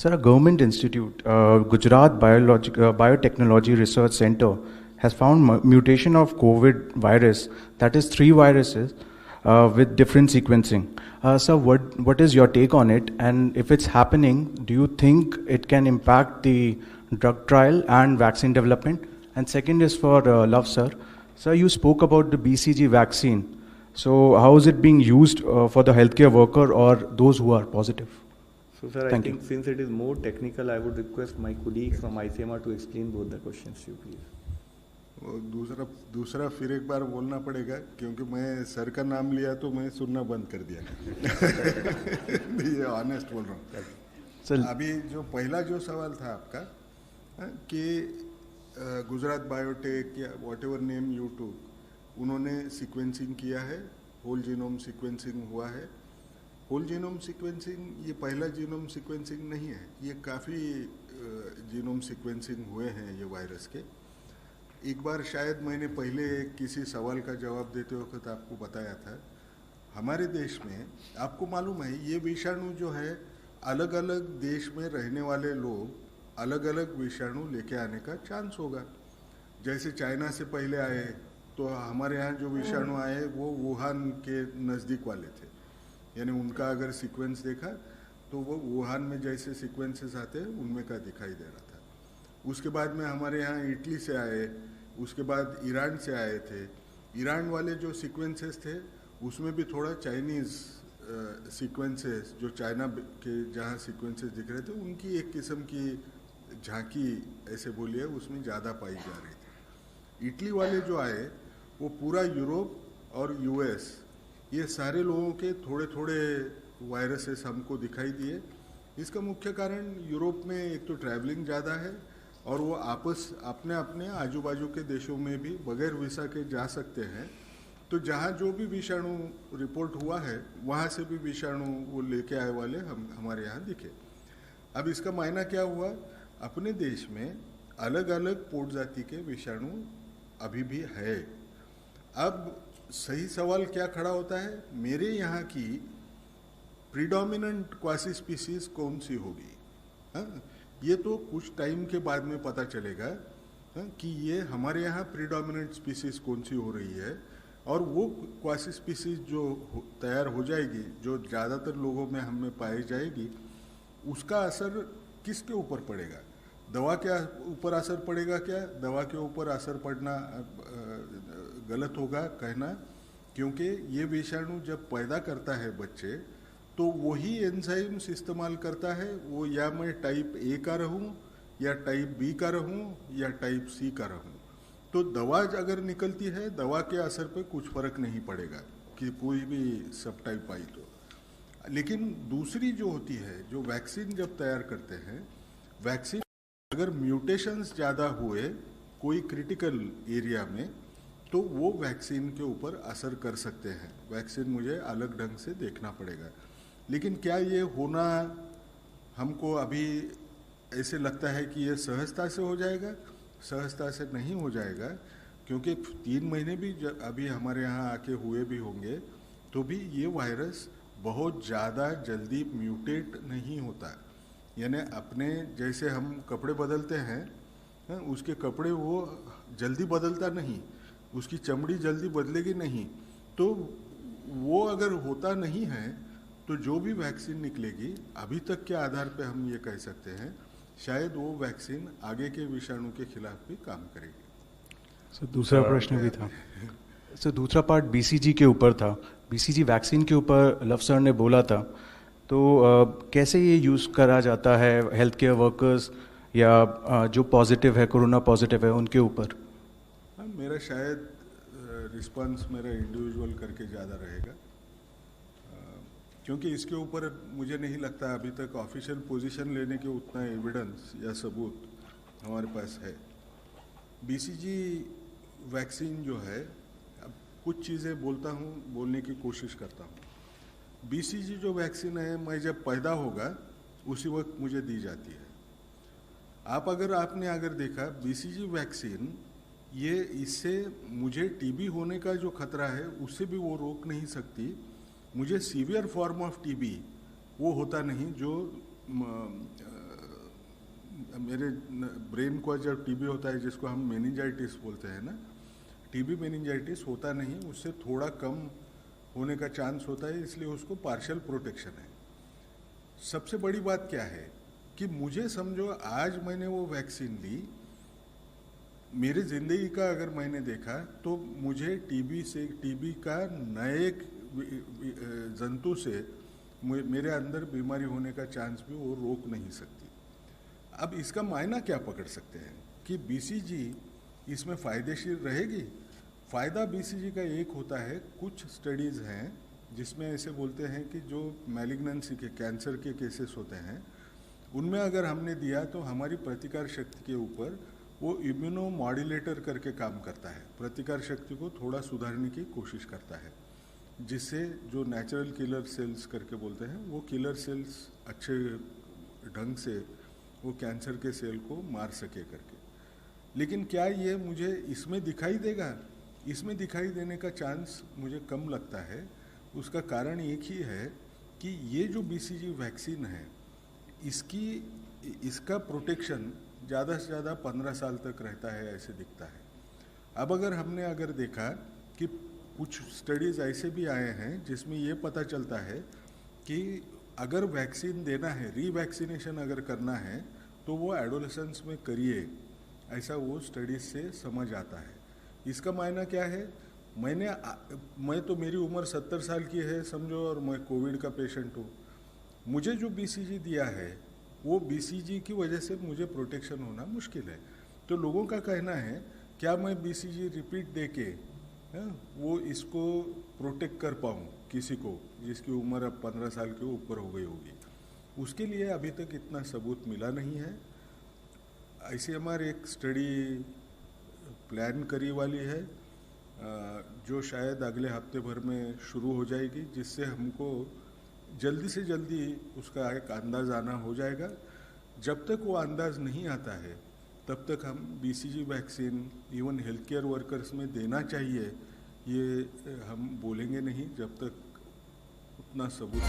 Sir, a government institute, Gujarat Biotechnology Research Center, has found mutation of COVID virus, that is 3 viruses, with different sequencing. Sir, what is your take on it? And if it's happening, do you think it can impact the drug trial and vaccine development? And second is for Love, sir. Sir, you spoke about the BCG vaccine. So how is it being used for the healthcare worker or those who are positive? So, sir, I think since it is more technical, I would request my colleague from ICMR to explain both the questions to you, please. दूसरा फिर एक बार बोलना पड़ेगा क्योंकि मैं sir का नाम लिया तो मैं सुनना बंद कर दिया ये ऑनेस्ट बोल रहा हूँ। अभी जो पहला जो सवाल था आपका कि गुजरात बायोटेक या व्हाटएवर नेम यू टूक, उन्होंने सीक्वेंसिंग किया है, होल जीनोम सीक्वेंसिंग हुआ है। होल जीनोम सीक्वेंसिंग ये पहला जीनोम सीक्वेंसिंग नहीं है, ये काफ़ी जीनोम सीक्वेंसिंग हुए हैं ये वायरस के। एक बार शायद मैंने पहले किसी सवाल का जवाब देते वक्त आपको बताया था, हमारे देश में आपको मालूम है ये विषाणु जो है अलग अलग देश में रहने वाले लोग अलग अलग विषाणु लेके आने का चांस होगा। जैसे चाइना से पहले आए तो हमारे यहाँ जो विषाणु आए वो वुहान के नज़दीक वाले थे, यानी उनका अगर सीक्वेंस देखा तो वो वुहान में जैसे सीक्वेंसेस आते हैं उनमें का दिखाई दे रहा था। उसके बाद में हमारे यहाँ इटली से आए, उसके बाद ईरान से आए थे। ईरान वाले जो सीक्वेंसेस थे उसमें भी थोड़ा चाइनीज़ सीक्वेंसेस जो चाइना के जहाँ सीक्वेंसेस दिख रहे थे उनकी एक किस्म की झांकी ऐसे बोलिए उसमें ज़्यादा पाई जा रही थी। इटली वाले जो आए वो पूरा यूरोप और यूएस ये सारे लोगों के थोड़े थोड़े वायरसेस हमको दिखाई दिए। इसका मुख्य कारण यूरोप में एक तो ट्रैवलिंग ज़्यादा है और वो आपस अपने अपने आजू बाजू के देशों में भी बगैर वीसा के जा सकते हैं, तो जहाँ जो भी विषाणु रिपोर्ट हुआ है वहाँ से भी विषाणु वो लेके आए वाले हमारे यहाँ दिखे। अब इसका मायना क्या हुआ, अपने देश में अलग अलग पोट जाति के विषाणु अभी भी है। अब सही सवाल क्या खड़ा होता है, मेरे यहाँ की प्रीडोमिनेंट क्वासी स्पीसीज कौन सी होगी? हाँ, ये तो कुछ टाइम के बाद में पता चलेगा कि ये हमारे यहाँ प्रीडोमिनेंट स्पीसीज कौन सी हो रही है, और वो क्वासी स्पीसीज जो तैयार हो जाएगी, जो ज़्यादातर लोगों में हमें पाई जाएगी, उसका असर किसके ऊपर पड़ेगा? दवा के ऊपर असर पड़ेगा क्या? दवा के ऊपर असर पड़ना गलत होगा कहना, क्योंकि ये विषाणु जब पैदा करता है बच्चे तो वही एंजाइम्स इस्तेमाल करता है। वो या मैं टाइप ए का रहूं या टाइप बी का रहूं या टाइप सी का रहूं, तो दवा अगर निकलती है दवा के असर पे कुछ फर्क नहीं पड़ेगा कि कोई भी सब टाइप आई तो। लेकिन दूसरी जो होती है, जो वैक्सीन जब तैयार करते हैं, वैक्सीन अगर म्यूटेशंस ज़्यादा हुए कोई क्रिटिकल एरिया में तो वो वैक्सीन के ऊपर असर कर सकते हैं। वैक्सीन मुझे अलग ढंग से देखना पड़ेगा। लेकिन क्या ये होना हमको अभी ऐसे लगता है कि ये सहजता से हो जाएगा? सहजता से नहीं हो जाएगा, क्योंकि 3 महीने भी अभी हमारे यहाँ आके हुए भी होंगे तो भी ये वायरस बहुत ज़्यादा जल्दी म्यूटेट नहीं होता। यानी अपने जैसे हम कपड़े बदलते हैं, उसके कपड़े वो जल्दी बदलता नहीं, उसकी चमड़ी जल्दी बदलेगी नहीं। तो वो अगर होता नहीं है तो जो भी वैक्सीन निकलेगी अभी तक के आधार पे हम ये कह सकते हैं शायद वो वैक्सीन आगे के विषाणु के खिलाफ भी काम करेगी। सर दूसरा प्रश्न भी था सर, दूसरा पार्ट बीसीजी के ऊपर था। बीसीजी वैक्सीन के ऊपर लव सर ने बोला था, तो कैसे ये यूज़ करा जाता है हेल्थ केयर वर्कर्स या जो पॉजिटिव है, कोरोना पॉजिटिव है, उनके ऊपर? हाँ, मेरा शायद रिस्पांस मेरा इंडिविजुअल करके ज़्यादा रहेगा, क्योंकि इसके ऊपर मुझे नहीं लगता अभी तक ऑफिशियल पोजीशन लेने के उतना एविडेंस या सबूत हमारे पास है। बीसीजी वैक्सीन जो है, अब कुछ चीज़ें बोलता हूँ, बोलने की कोशिश करता हूँ। बीसीजी जो वैक्सीन है, मैं जब पैदा होगा उसी वक्त मुझे दी जाती है। आपने अगर देखा बीसीजी वैक्सीन, ये इससे मुझे टीबी होने का जो खतरा है उससे भी वो रोक नहीं सकती। मुझे सीवियर फॉर्म ऑफ टीबी वो होता नहीं जो मेरे ब्रेन को जब टीबी होता है, जिसको हम मेनिंजाइटिस बोलते हैं ना, टीबी मेनिंजाइटिस होता नहीं, उससे थोड़ा कम होने का चांस होता है, इसलिए उसको पार्शियल प्रोटेक्शन है। सबसे बड़ी बात क्या है कि मुझे समझो आज मैंने वो वैक्सीन ली, मेरे जिंदगी का अगर मैंने देखा तो मुझे टीबी का नए जंतु से मेरे अंदर बीमारी होने का चांस भी वो रोक नहीं सकती। अब इसका मायना क्या पकड़ सकते हैं कि बीसीजी इसमें फायदेशीर रहेगी। फायदा बीसीजी का एक होता है, कुछ स्टडीज हैं जिसमें ऐसे बोलते हैं कि जो मैलिग्नेंसी के कैंसर के केसेस होते हैं उनमें अगर हमने दिया तो हमारी प्रतिकार शक्ति के ऊपर वो इम्यूनो मॉड्यूलेटर करके काम करता है, प्रतिकार शक्ति को थोड़ा सुधारने की कोशिश करता है, जिससे जो नेचुरल किलर सेल्स करके बोलते हैं वो किलर सेल्स अच्छे ढंग से वो कैंसर के सेल को मार सके करके। लेकिन क्या ये मुझे इसमें दिखाई देगा? इसमें दिखाई देने का चांस मुझे कम लगता है। उसका कारण एक ही है कि ये जो बीसीजी वैक्सीन है इसका प्रोटेक्शन ज़्यादा से ज़्यादा 15 साल तक रहता है, ऐसे दिखता है। अब हमने देखा कि कुछ स्टडीज़ ऐसे भी आए हैं जिसमें ये पता चलता है कि अगर वैक्सीन देना है, रीवैक्सीनेशन अगर करना है तो वो एडोलेसेंस में करिए, ऐसा वो स्टडीज से समझ आता है। इसका मायना क्या है? मैं तो मेरी उम्र 70 साल की है समझो, और मैं कोविड का पेशेंट हूँ। मुझे जो बीसीजी दिया है वो बीसीजी की वजह से मुझे प्रोटेक्शन होना मुश्किल है। तो लोगों का कहना है क्या मैं बीसीजी रिपीट दे के वो इसको प्रोटेक्ट कर पाऊँ किसी को जिसकी उम्र अब 15 साल के ऊपर हो गई होगी। उसके लिए अभी तक इतना सबूत मिला नहीं है। ICMR एक स्टडी प्लान करी वाली है जो शायद अगले हफ्ते भर में शुरू हो जाएगी, जिससे हमको जल्दी से जल्दी उसका एक अंदाज आना हो जाएगा। जब तक वो अंदाज नहीं आता है तब तक हम BCG vaccine even health care workers में देना चाहिए ये हम बोलेंगे नहीं जब तक उतना सबूत